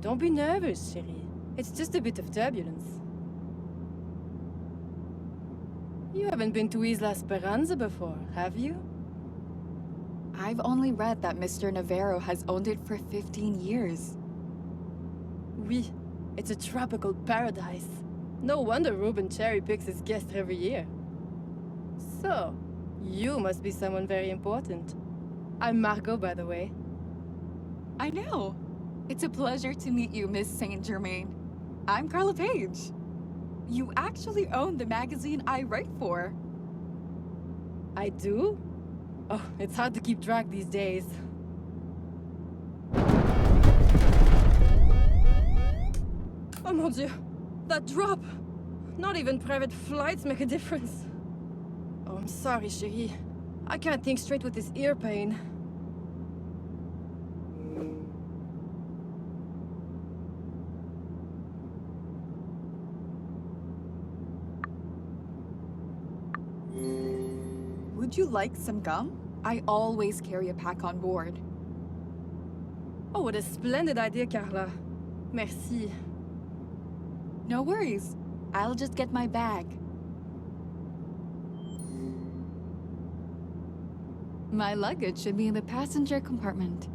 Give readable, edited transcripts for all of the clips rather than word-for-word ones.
Don't be nervous, chérie. It's just a bit of turbulence. You haven't been to Isla Esperanza before, have you? I've only read that Mr. Navarro has owned it for 15 years. Oui, it's a tropical paradise. No wonder Ruben cherry-picks his guests every year. So, you must be someone very important. I'm Margot, by the way. I know. It's a pleasure to meet you, Miss Saint Germain. I'm Carla Page. You actually own the magazine I write for. I do? Oh, it's hard to keep track these days. Oh mon Dieu! That drop! Not even private flights make a difference. Oh, I'm sorry, chérie. I can't think straight with this ear pain. Would you like some gum? I always carry a pack on board. Oh, what a splendid idea, Carla. Merci. No worries. I'll just get my bag. My luggage should be in the passenger compartment.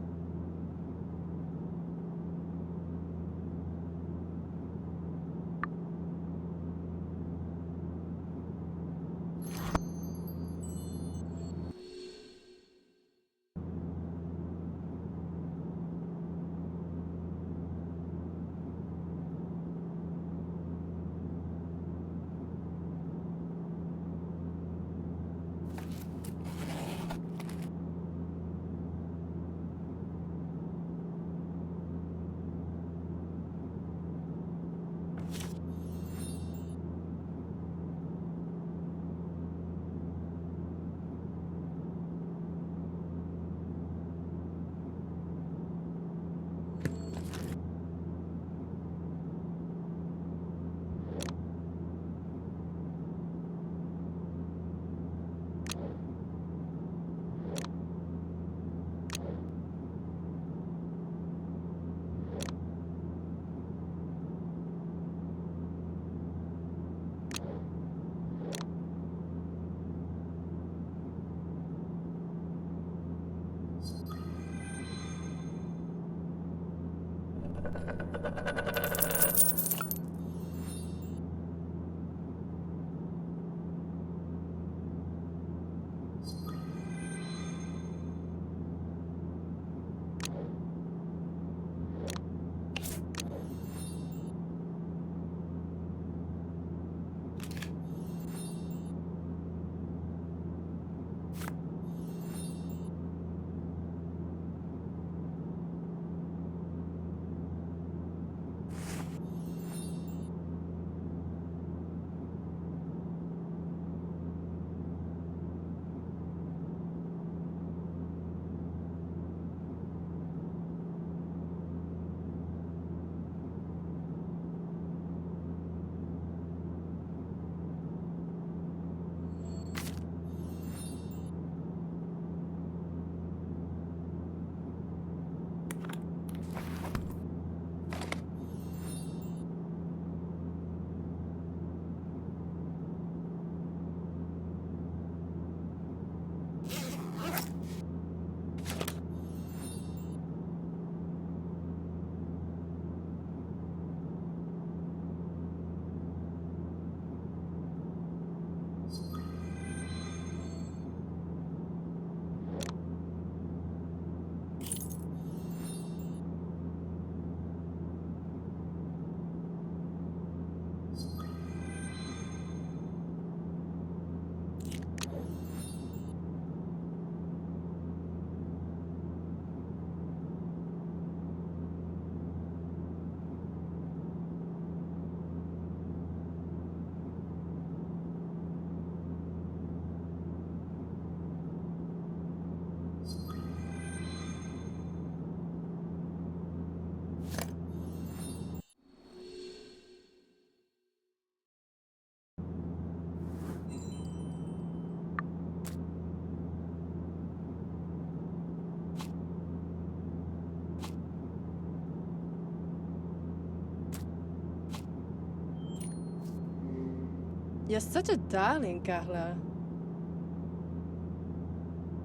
You're such a darling, Carla.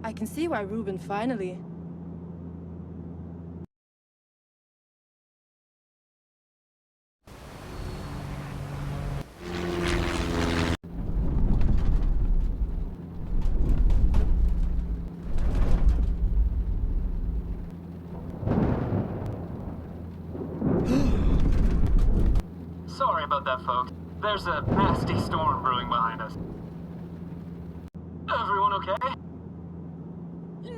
I can see why Ruben finally... Sorry about that, folks. There's a nasty storm brewing behind us. Everyone okay?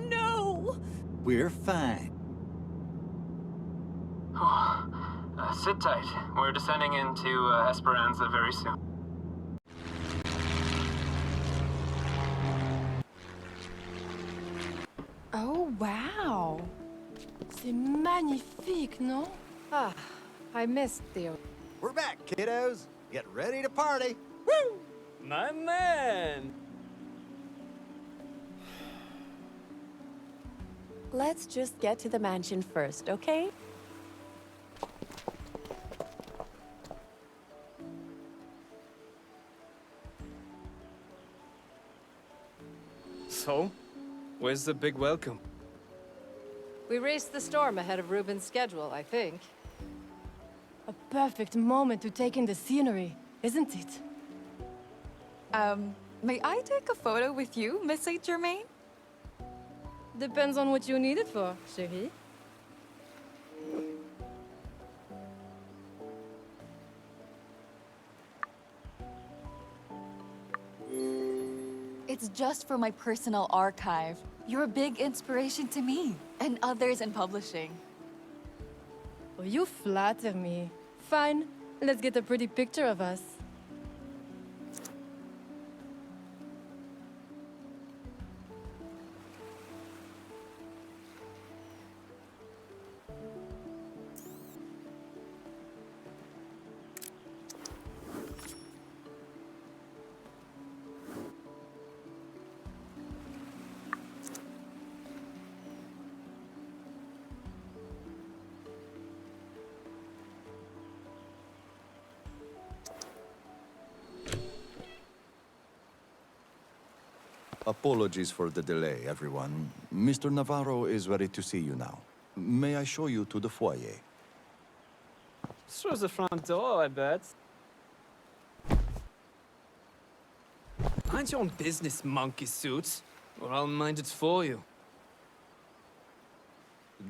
No! We're fine. Sit tight. We're descending into Esperanza very soon. Oh, wow. C'est magnifique, non? Ah, I missed Theo. We're back, kiddos. Get ready to party. Woo! My man! Let's just get to the mansion first, okay? So, where's the big welcome? We raced the storm ahead of Ruben's schedule, I think. A perfect moment to take in the scenery, isn't it? May I take a photo with you, Miss Saint Germain? Depends on what you need it for, chérie. It's just for my personal archive. You're a big inspiration to me and others in publishing. Oh, you flatter me. Fine, let's get a pretty picture of us. Apologies for the delay, everyone. Mr. Navarro is ready to see you now. May I show you to the foyer? Through the front door, I bet. Mind your own business, monkey suits, or I'll mind it for you.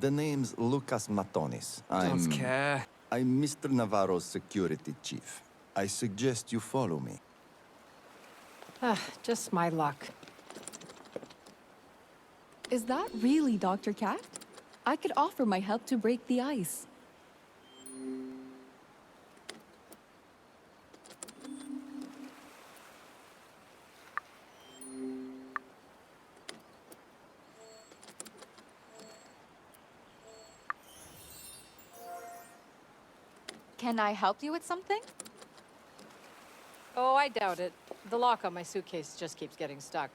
The name's Lucas Matonis. Don't care. I'm Mr. Navarro's security chief. I suggest you follow me. Ah, just my luck. Is that really Dr. Cat? I could offer my help to break the ice. Can I help you with something? Oh, I doubt it. The lock on my suitcase just keeps getting stuck.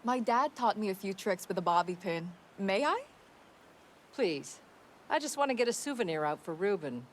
My dad taught me a few tricks with a bobby pin. May I? Please. I just want to get a souvenir out for Ruben.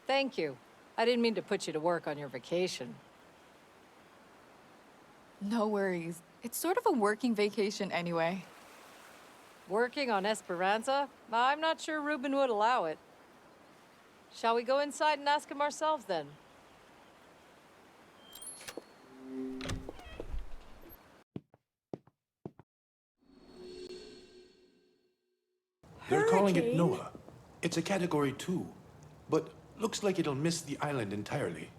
Thank you. I didn't mean to put you to work on your vacation. No worries. It's sort of a working vacation anyway. Working on Esperanza? I'm not sure Ruben would allow it. Shall we go inside and ask him ourselves then? They're calling it Noah. It's a Category 2, but looks like it'll miss the island entirely.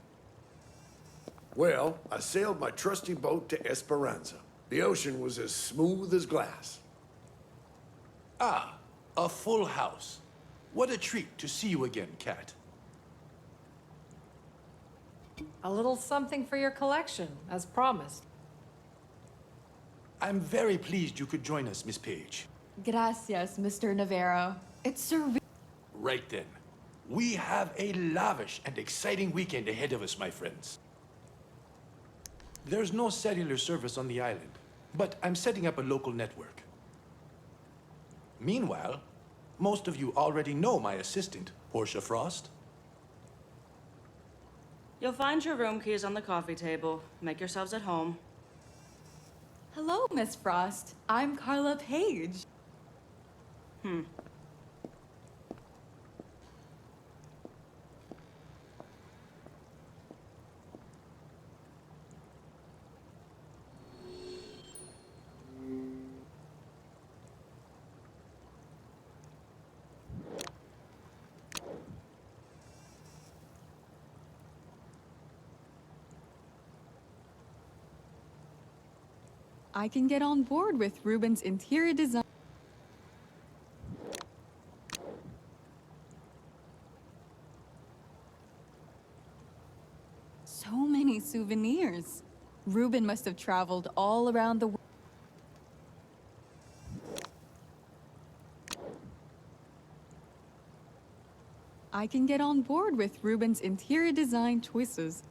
Well, I sailed my trusty boat to Esperanza. The ocean was as smooth as glass. Ah, a full house. What a treat to see you again, Cat. A little something for your collection, as promised. I'm very pleased you could join us, Miss Page. Gracias, Mr. Navarro. It's surreal. Right then. We have a lavish and exciting weekend ahead of us, my friends. There's no cellular service on the island, but I'm setting up a local network. Meanwhile, most of you already know my assistant, Portia Frost. You'll find your room keys on the coffee table. Make yourselves at home. Hello, Miss Frost. I'm Carla Page. I can get on board with Ruben's interior design. So many souvenirs. Ruben must have traveled all around the world. I can get on board with Ruben's interior design choices.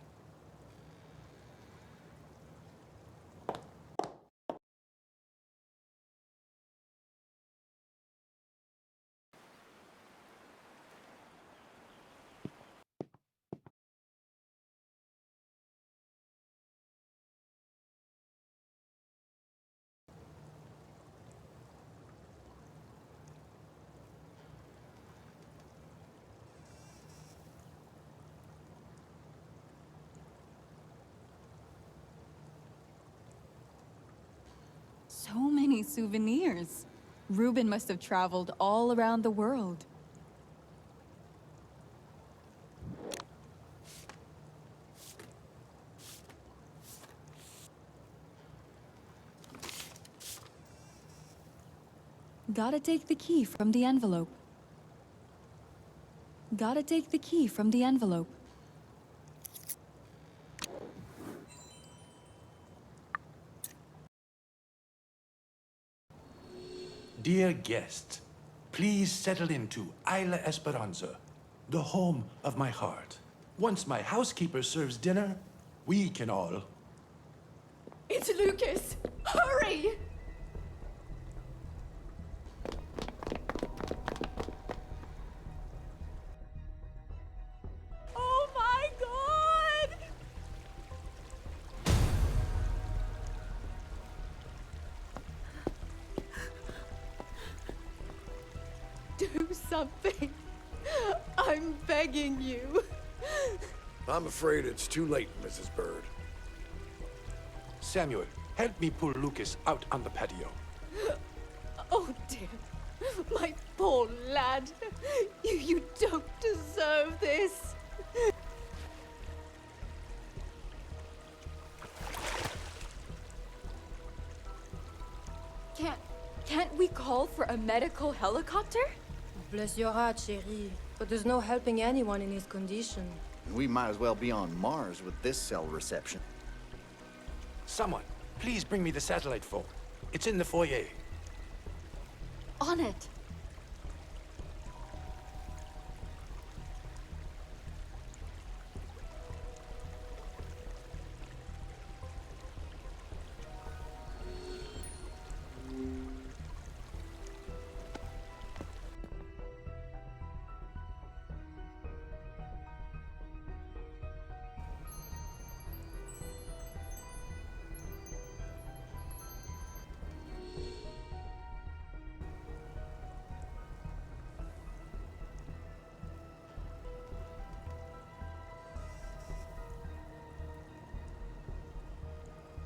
So many souvenirs. Ruben must have traveled all around the world. Gotta take the key from the envelope. Gotta take the key from the envelope. Dear guests, please settle into Isla Esperanza, the home of my heart. Once my housekeeper serves dinner, we can all... It's Lucas! Hurry! Oh my god! Do something. I'm begging you. I'm afraid it's too late, Mrs. Bird. Samuel, help me pull Lucas out on the patio. Oh dear. My poor lad. You don't deserve this. Can't we call for a medical helicopter? Bless your heart, chérie. But there's no helping anyone in his condition. We might as well be on Mars with this cell reception. Someone, please bring me the satellite phone. It's in the foyer. On it.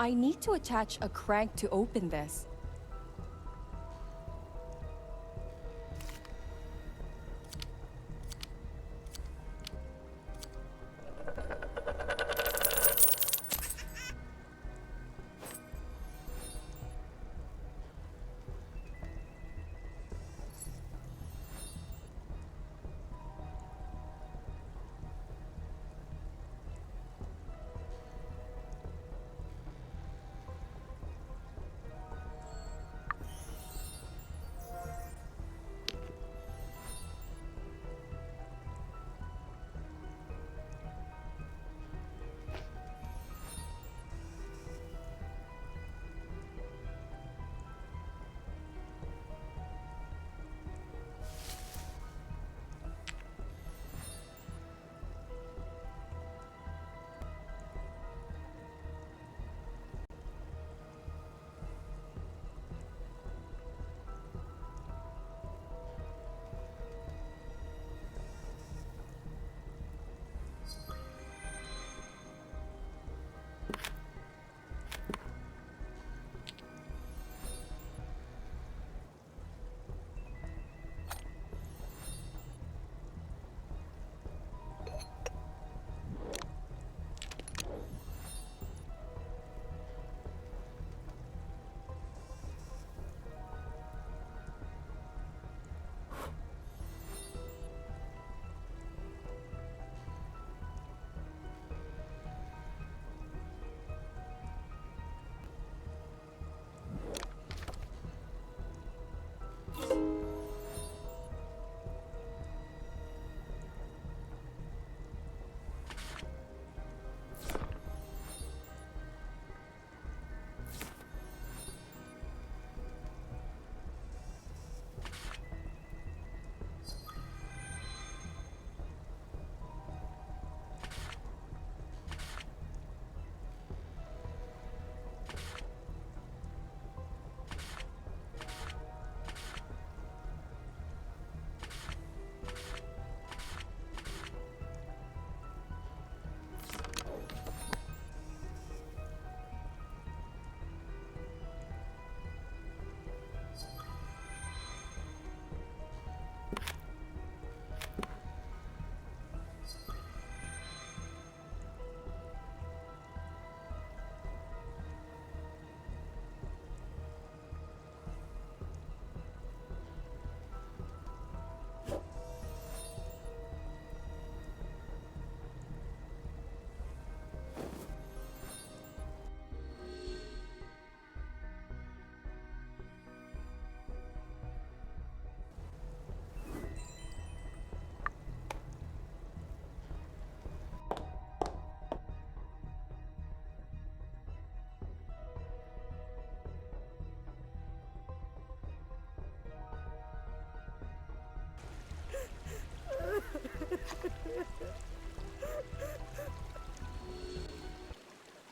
I need to attach a crank to open this.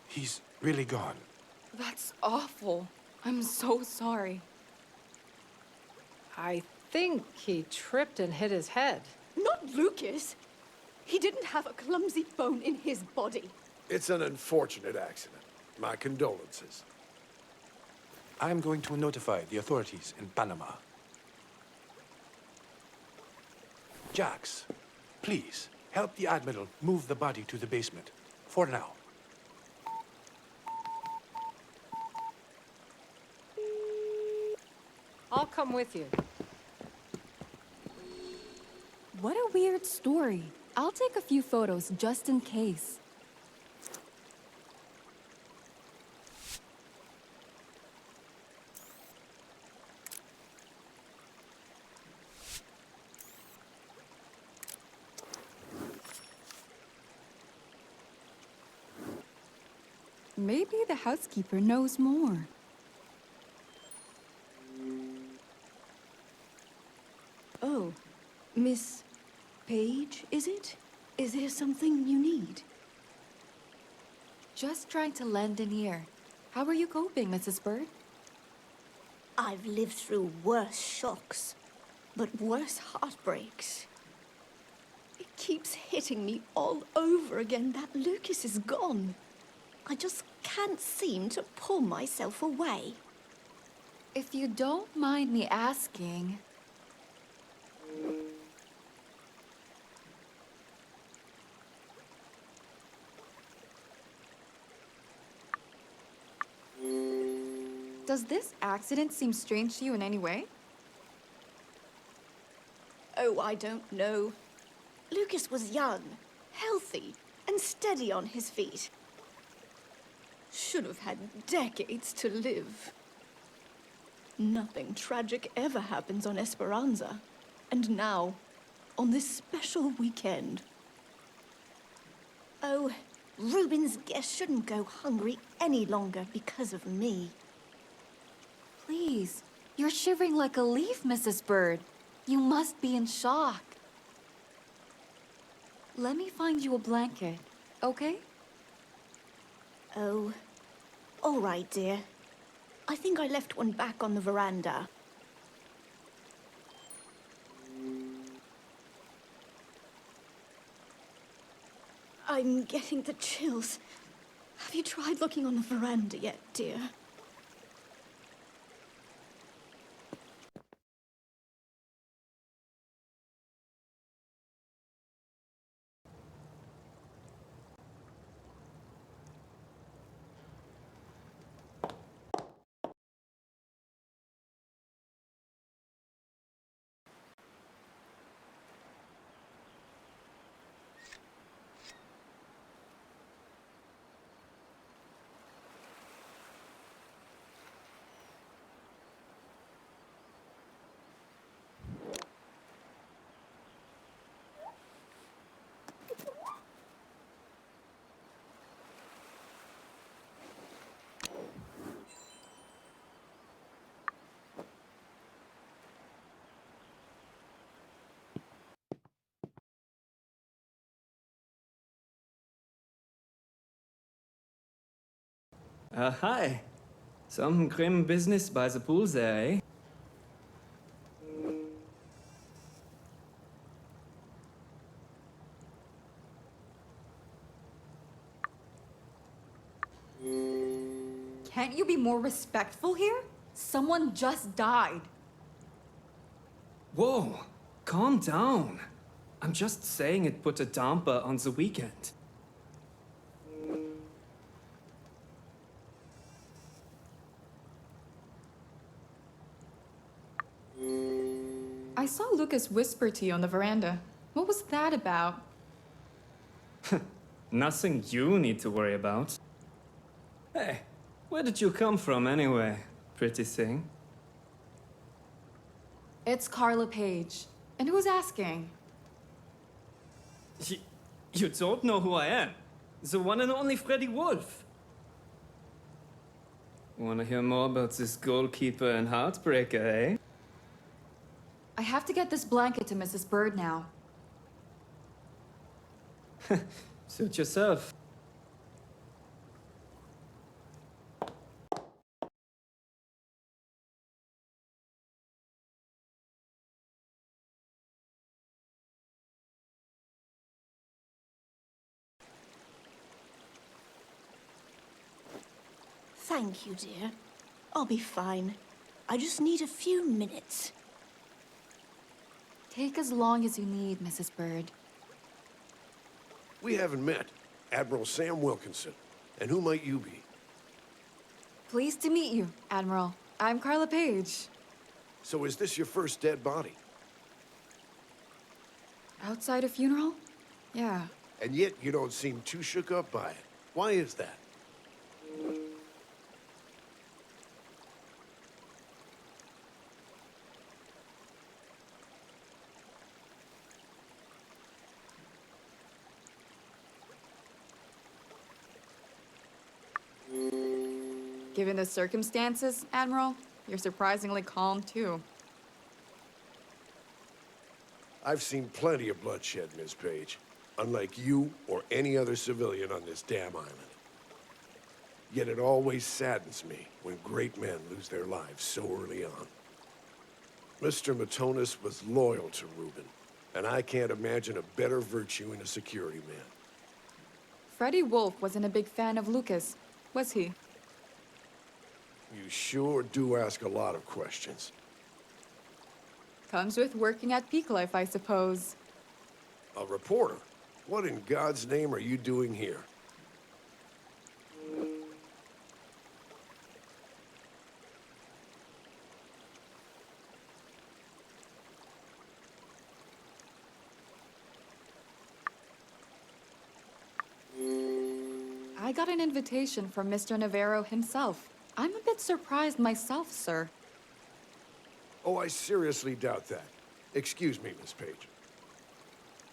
He's really gone. That's awful. I'm so sorry. I think he tripped and hit his head. Not Lucas! He didn't have a clumsy bone in his body. It's an unfortunate accident. My condolences. I'm going to notify the authorities in Panama. Jax, please, help the Admiral move the body to the basement. For now. I'll come with you. What a weird story. I'll take a few photos just in case. Maybe the housekeeper knows more. Oh, Miss Page, is it? Is there something you need? Just trying to lend an ear. How are you coping, Mrs. Bird? I've lived through worse shocks, but worse heartbreaks. It keeps hitting me all over again that Lucas is gone. I just can't seem to pull myself away. If you don't mind me asking... Does this accident seem strange to you in any way? Oh, I don't know. Lucas was young, healthy, and steady on his feet. Should have had decades to live. Nothing tragic ever happens on Esperanza. And now, on this special weekend. Oh, Reuben's guests shouldn't go hungry any longer because of me. Please, you're shivering like a leaf, Mrs. Bird. You must be in shock. Let me find you a blanket, okay? Oh, all right, dear. I think I left one back on the veranda. I'm getting the chills. Have you tried looking on the veranda yet, dear? Hi. Some grim business by the pool there, eh? Can't you be more respectful here? Someone just died. Whoa, calm down. I'm just saying it put a damper on the weekend. I saw Lucas whisper to you on the veranda. What was that about? Nothing you need to worry about. Hey, where did you come from anyway, pretty thing? It's Carla Page. And who's asking? You don't know who I am. The one and only Freddy Wolf. Wanna hear more about this goalkeeper and heartbreaker, eh? I have to get this blanket to Mrs. Bird now. Suit yourself. Thank you, dear. I'll be fine. I just need a few minutes. Take as long as you need, Mrs. Bird. We haven't met. Admiral Sam Wilkinson. And who might you be? Pleased to meet you, Admiral. I'm Carla Page. So is this your first dead body? Outside a funeral? Yeah. And yet you don't seem too shook up by it. Why is that? Given the circumstances, Admiral, you're surprisingly calm, too. I've seen plenty of bloodshed, Miss Page. Unlike you or any other civilian on this damn island. Yet it always saddens me when great men lose their lives so early on. Mr. Matonis was loyal to Reuben, and I can't imagine a better virtue in a security man. Freddie Wolf wasn't a big fan of Lucas, was he? You sure do ask a lot of questions. Comes with working at Peak Life, I suppose. A reporter? What in God's name are you doing here? I got an invitation from Mr. Navarro himself. I'm a bit surprised myself, sir. Oh, I seriously doubt that. Excuse me, Miss Page.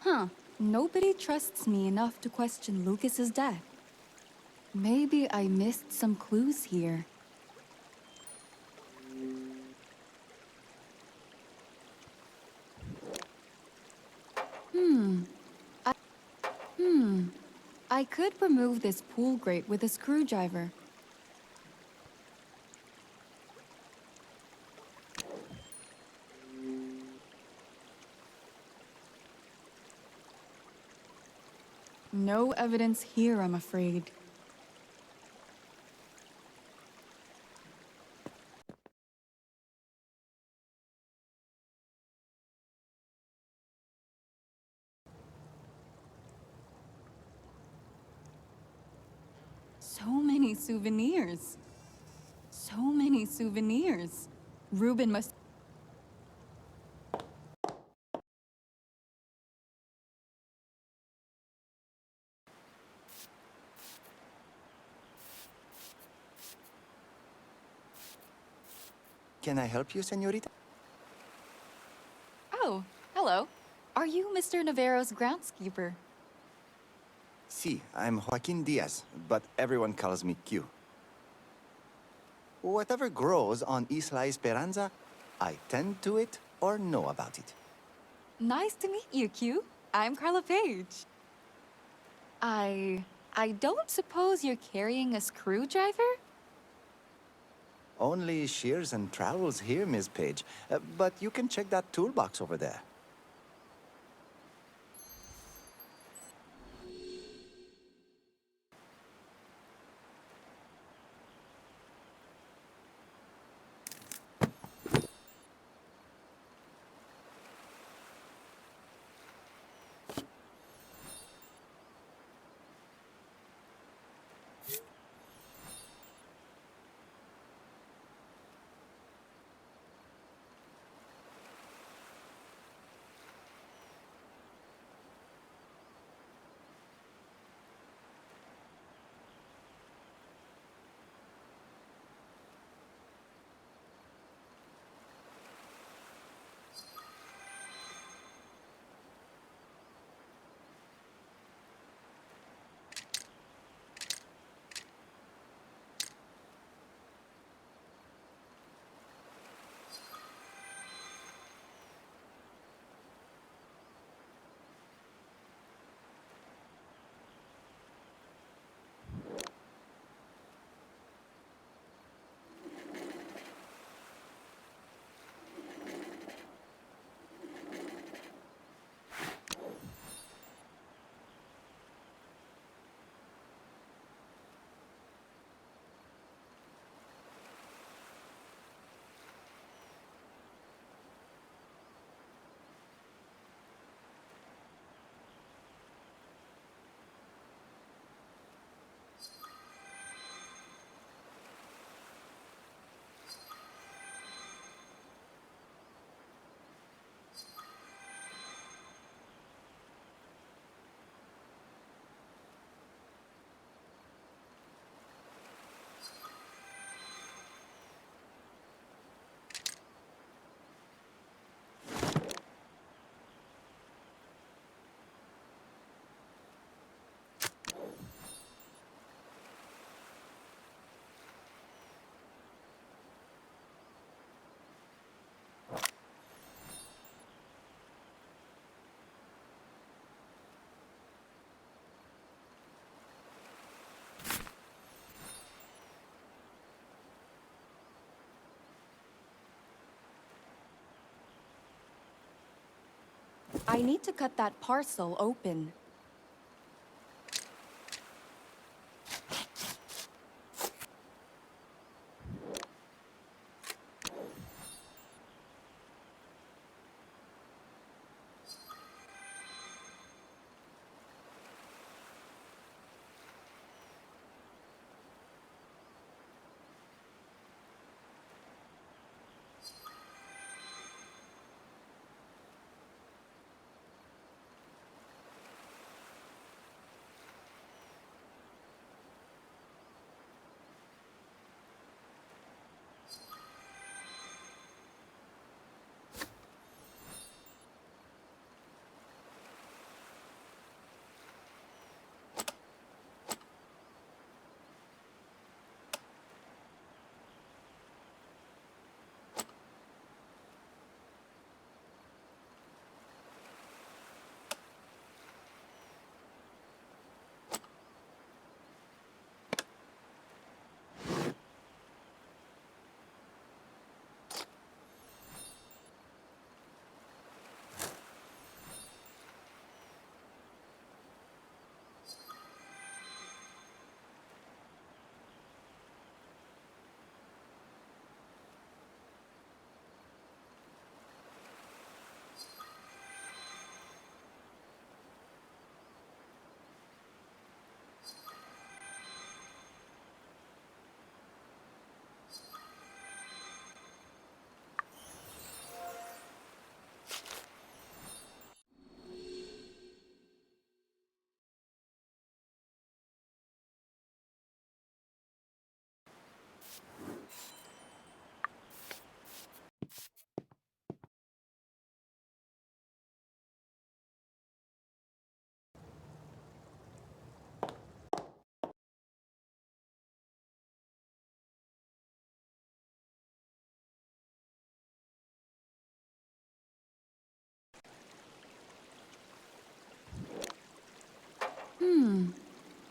Huh. Nobody trusts me enough to question Lucas's death. Maybe I missed some clues here. I could remove this pool grate with a screwdriver. No evidence here, I'm afraid. So many souvenirs. So many souvenirs. Ruben must... Can I help you, señorita? Oh, hello. Are you Mr. Navarro's groundskeeper? Si, I'm Joaquin Diaz, but everyone calls me Q. Whatever grows on Isla Esperanza, I tend to it or know about it. Nice to meet you, Q. I'm Carla Page. I don't suppose you're carrying a screwdriver? Only shears and trowels here, Miss Page. But you can check that toolbox over there. I need to cut that parcel open.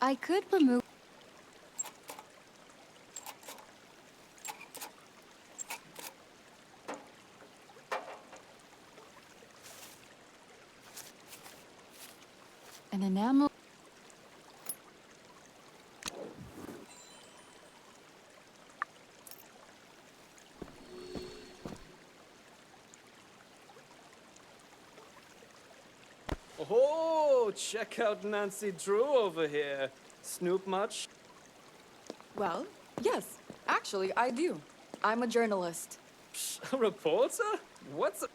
I could remove... an enamel... Oh, check out Nancy Drew over here. Snoop much? Well, yes. Actually, I do. I'm a journalist. A reporter? What's a...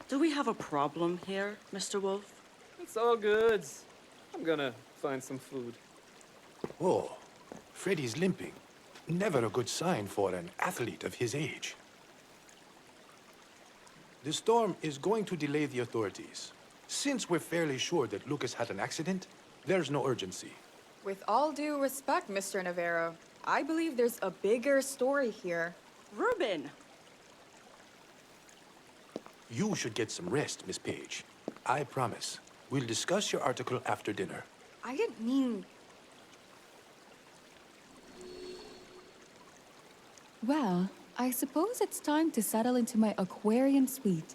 Do we have a problem here, Mr. Wolf? It's all good. I'm gonna find some food. Oh, Freddy's limping. Never a good sign for an athlete of his age. The storm is going to delay the authorities. Since we're fairly sure that Lucas had an accident, there's no urgency. With all due respect, Mr. Navarro, I believe there's a bigger story here. Reuben! You should get some rest, Miss Page. I promise. We'll discuss your article after dinner. I didn't mean... Well, I suppose it's time to settle into my aquarium suite.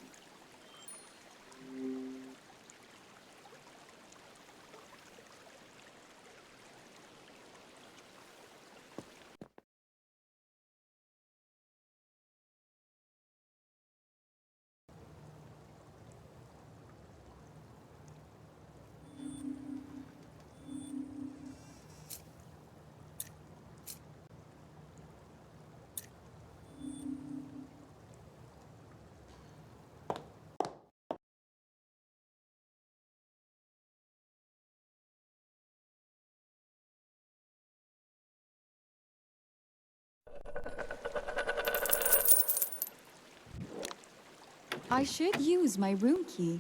I should use my room key.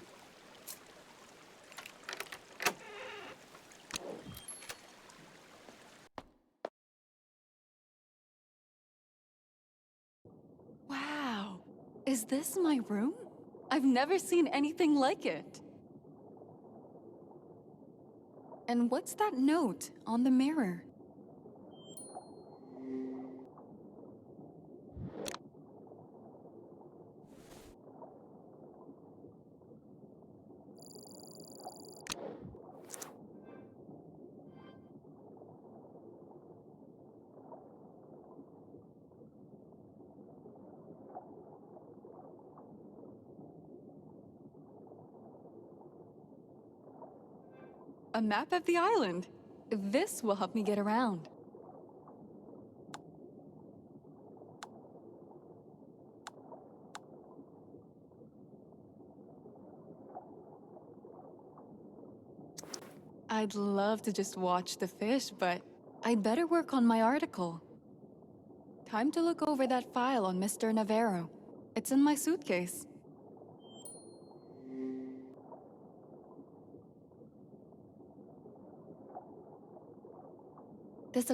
Wow! Is this my room? I've never seen anything like it. And what's that note on the mirror? A map of the island. This will help me get around. I'd love to just watch the fish, but I'd better work on my article. Time to look over that file on Mr. Navarro. It's in my suitcase. This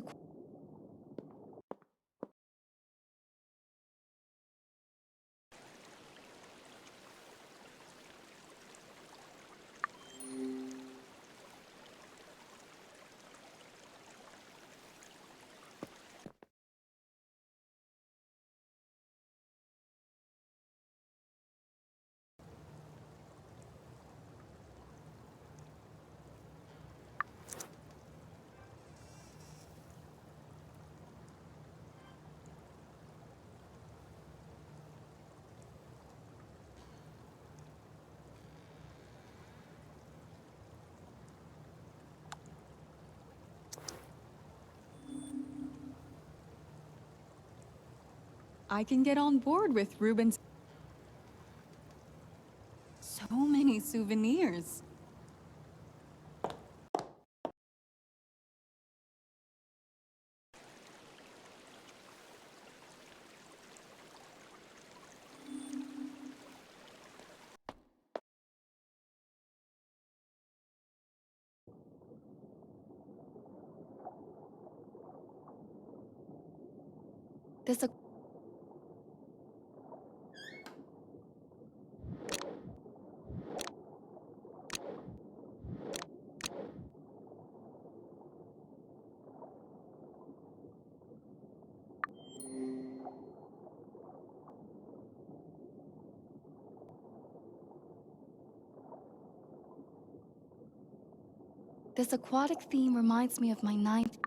I can get on board with Reuben's... So many souvenirs. This This aquatic theme reminds me of my ninth.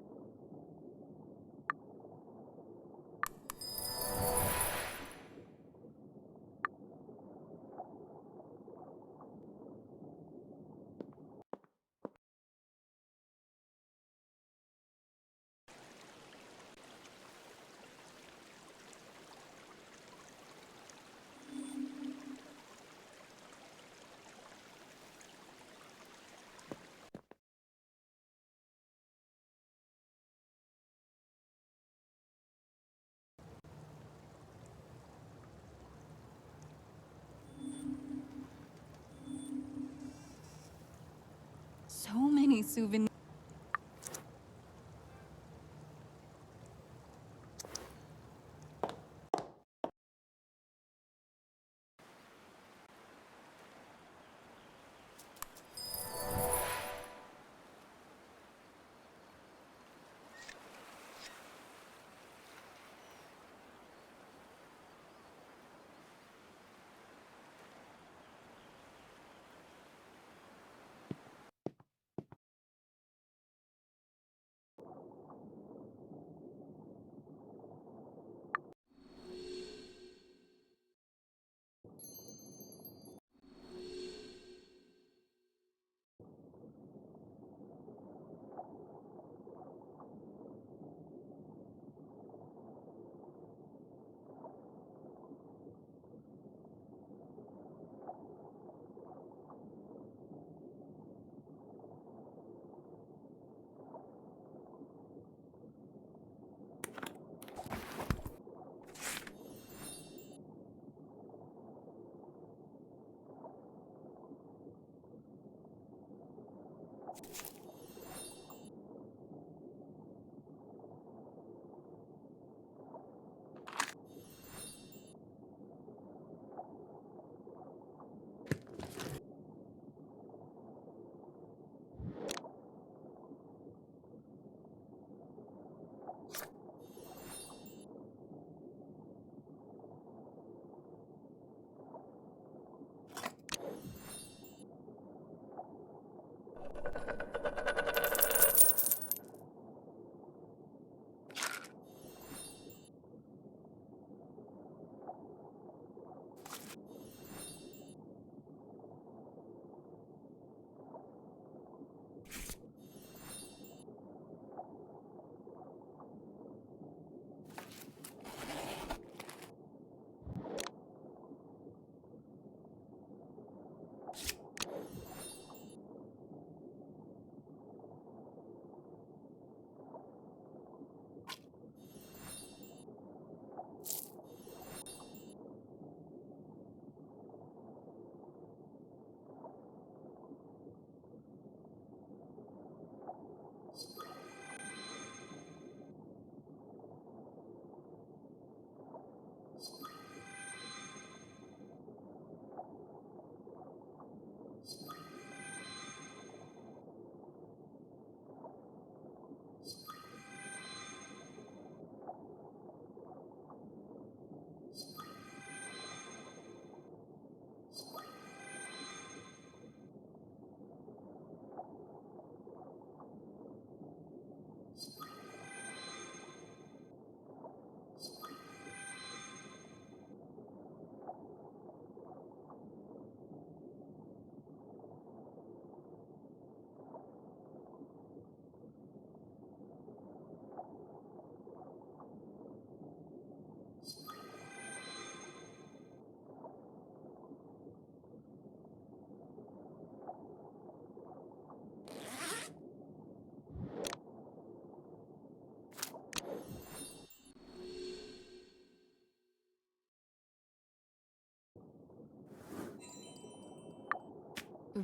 So many souvenirs.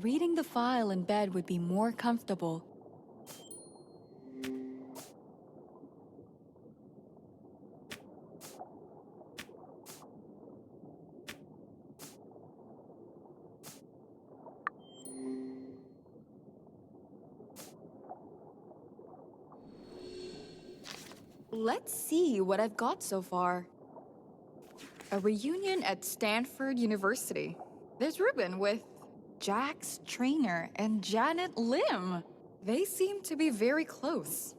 Reading the file in bed would be more comfortable. Let's see what I've got so far. A reunion at Stanford University. There's Ruben with Jack's trainer and Janet Lim. They seem to be very close.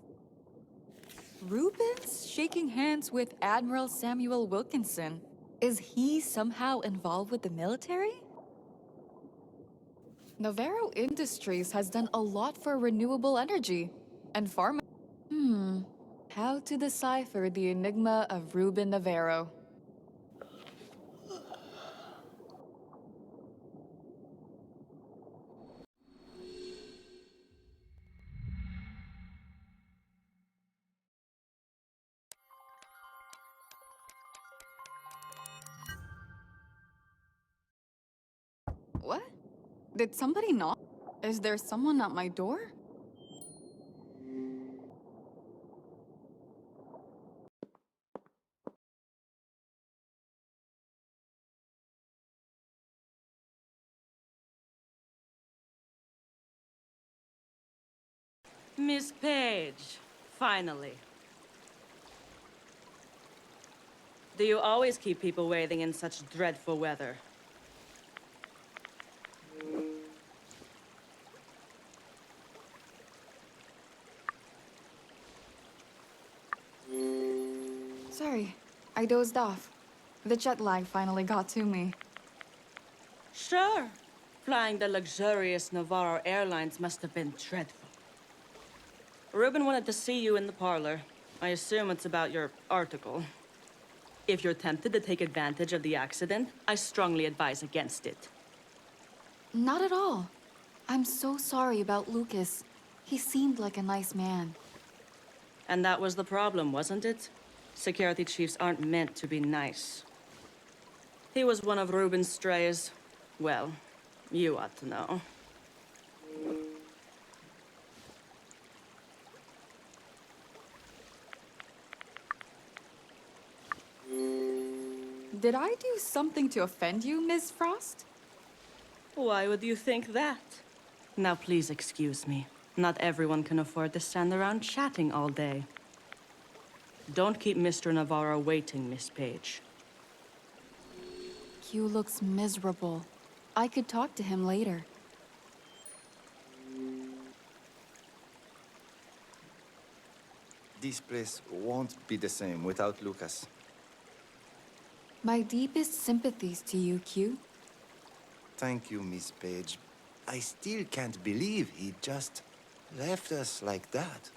Reuben's shaking hands with Admiral Samuel Wilkinson. Is he somehow involved with the military? Navarro Industries has done a lot for renewable energy and farming. How to decipher the enigma of Reuben Navarro? What? Did somebody knock? Is there someone at my door? Miss Page, finally. Do you always keep people waiting in such dreadful weather? Sorry, I dozed off. The jet lag finally got to me. Sure. Flying the luxurious Navarro Airlines must have been dreadful. Reuben wanted to see you in the parlor. I assume it's about your article. If you're tempted to take advantage of the accident, I strongly advise against it. Not at all. I'm so sorry about Lucas. He seemed like a nice man. And that was the problem, wasn't it? Security chiefs aren't meant to be nice. He was one of Reuben's strays. Well, you ought to know. Did I do something to offend you, Miss Frost? Why would you think that? Now please excuse me. Not everyone can afford to stand around chatting all day. Don't keep Mr. Navarro waiting, Miss Page. Q looks miserable. I could talk to him later. This place won't be the same without Lucas. My deepest sympathies to you, Q. Thank you, Miss Page. I still can't believe he just left us like that.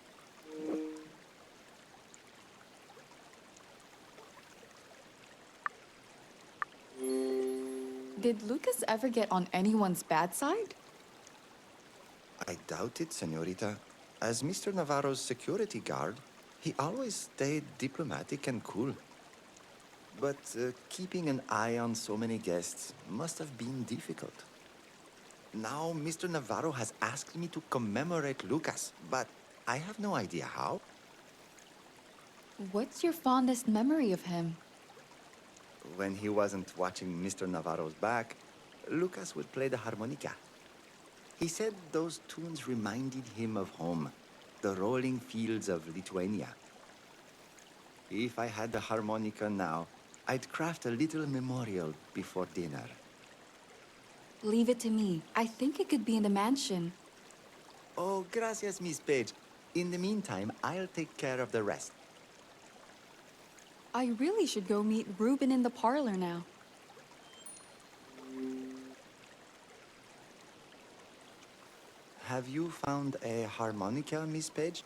Did Lucas ever get on anyone's bad side? I doubt it, señorita. As Mr. Navarro's security guard, he always stayed diplomatic and cool. But keeping an eye on so many guests must have been difficult. Now, Mr. Navarro has asked me to commemorate Lucas, but I have no idea how. What's your fondest memory of him? When he wasn't watching Mr. Navarro's back, Lucas would play the harmonica. He said those tunes reminded him of home, the rolling fields of Lithuania. If I had the harmonica now, I'd craft a little memorial before dinner. Leave it to me. I think it could be in the mansion. Oh, gracias, Miss Page. In the meantime, I'll take care of the rest. I really should go meet Reuben in the parlor now. Have you found a harmonica, Miss Page?